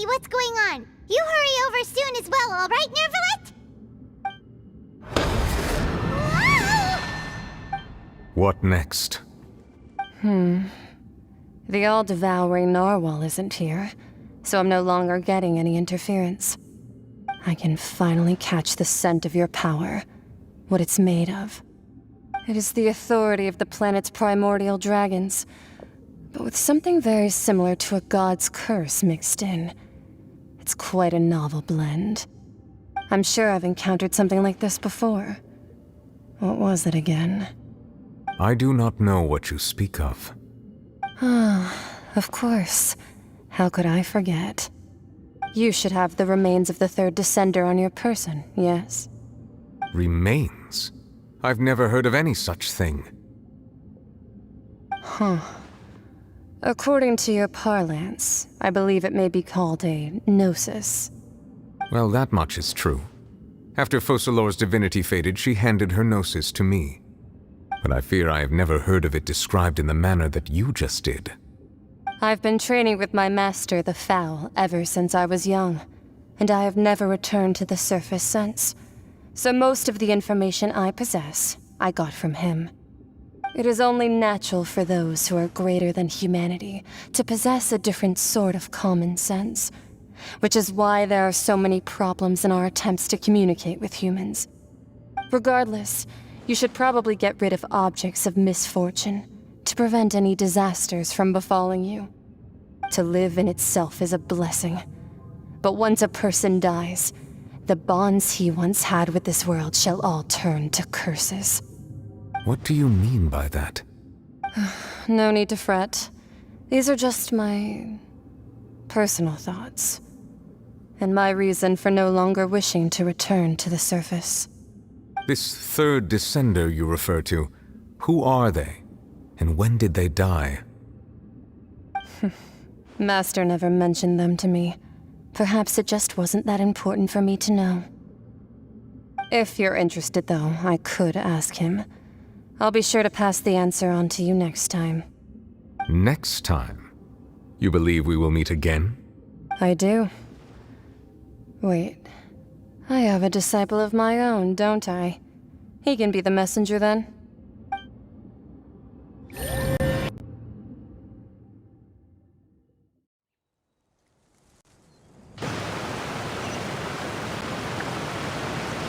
what's going on. You hurry over soon as well, alright, Nervalet? What next? The all-devouring narwhal isn't here, so I'm no longer getting any interference. I can finally catch the scent of your power, what it's made of. It is the authority of the planet's primordial dragons, but with something very similar to a god's curse mixed in. It's quite a novel blend. I'm sure I've encountered something like this before. What was it again? I do not know what you speak of. Of course. How could I forget? You should have the remains of the third Descender on your person, yes? Remains? I've never heard of any such thing. According to your parlance, I believe it may be called a gnosis. Well, that much is true. After Focalor's divinity faded, she handed her gnosis to me. But I fear I have never heard of it described in the manner that you just did. I've been training with my master, the Foul, ever since I was young, and I have never returned to the surface since. So most of the information I possess, I got from him. It is only natural for those who are greater than humanity to possess a different sort of common sense, which is why there are so many problems in our attempts to communicate with humans. Regardless, you should probably get rid of objects of misfortune to prevent any disasters from befalling you. To live in itself is a blessing. But once a person dies, the bonds he once had with this world shall all turn to curses. What do you mean by that? No need to fret. These are just my personal thoughts, and my reason for no longer wishing to return to the surface. This third Descender you refer to, who are they? And when did they die? Master never mentioned them to me. Perhaps it just wasn't that important for me to know. If you're interested, though, I could ask him. I'll be sure to pass the answer on to you next time. Next time? You believe we will meet again? I do. Wait. I have a disciple of my own, don't I? He can be the messenger then.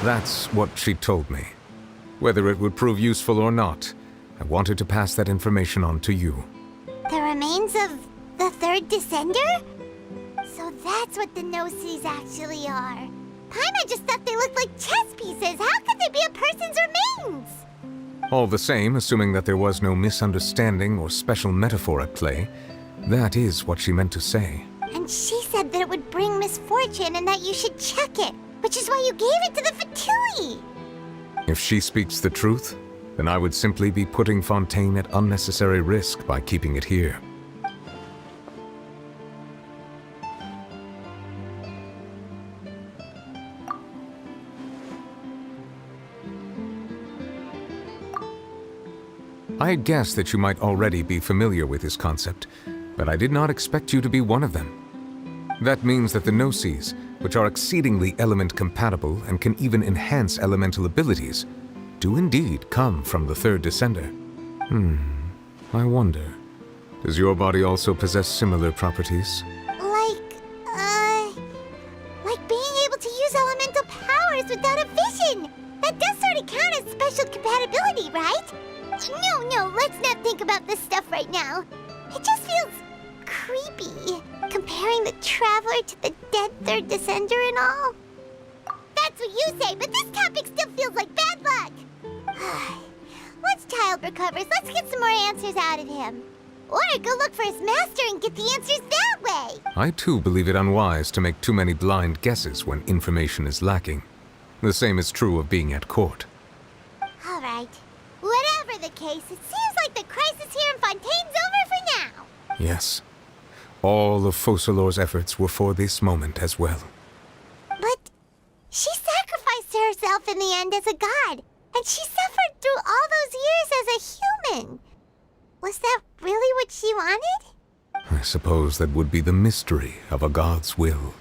That's what she told me. Whether it would prove useful or not, I wanted to pass that information on to you. The remains of the third Descender? So that's what the Gnosis actually are. Paimon just thought they looked like chess pieces. How could they be a person's remains? All the same, assuming that there was no misunderstanding or special metaphor at play, that is what she meant to say. And she said that it would bring misfortune and that you should check it, which is why you gave it to the Fatui. If she speaks the truth, then I would simply be putting Fontaine at unnecessary risk by keeping it here. I had guessed that you might already be familiar with this concept, but I did not expect you to be one of them. That means that the Gnosis, which are exceedingly element-compatible and can even enhance elemental abilities, do indeed come from the third Descender. I wonder, does your body also possess similar properties? Like being able to use elemental powers without a vision. That does sort of count as special compatibility, right? No, let's not think about this stuff right now. It just feels creepy, comparing the Traveler to the dead third Descender and all. That's what you say, but this topic still feels like bad luck. Once Child recovers, let's get some more answers out of him. Or go look for his master and get the answers that way. I too believe it unwise to make too many blind guesses when information is lacking. The same is true of being at court. All right. Whatever the case, it seems like the crisis here in Fontaine's over for now. Yes. All of Focalor's efforts were for this moment as well. But she sacrificed herself in the end as a god, and she suffered through all those years as a human. Was that really what she wanted? I suppose that would be the mystery of a god's will.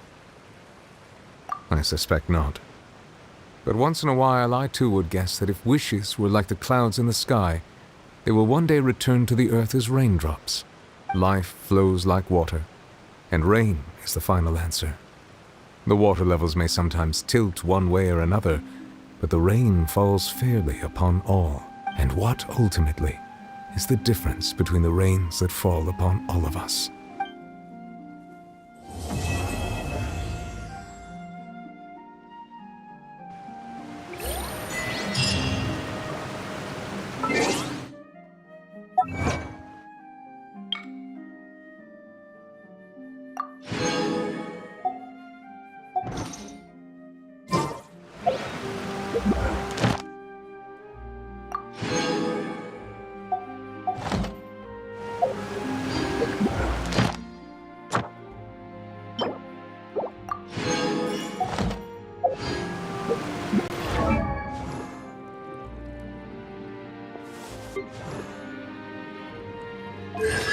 I suspect not. But once in a while I too would guess that if wishes were like the clouds in the sky, they will one day return to the earth as raindrops. Life flows like water, and rain is the final answer. The water levels may sometimes tilt one way or another, but the rain falls fairly upon all. And what, ultimately, is the difference between the rains that fall upon all of us? Yeah.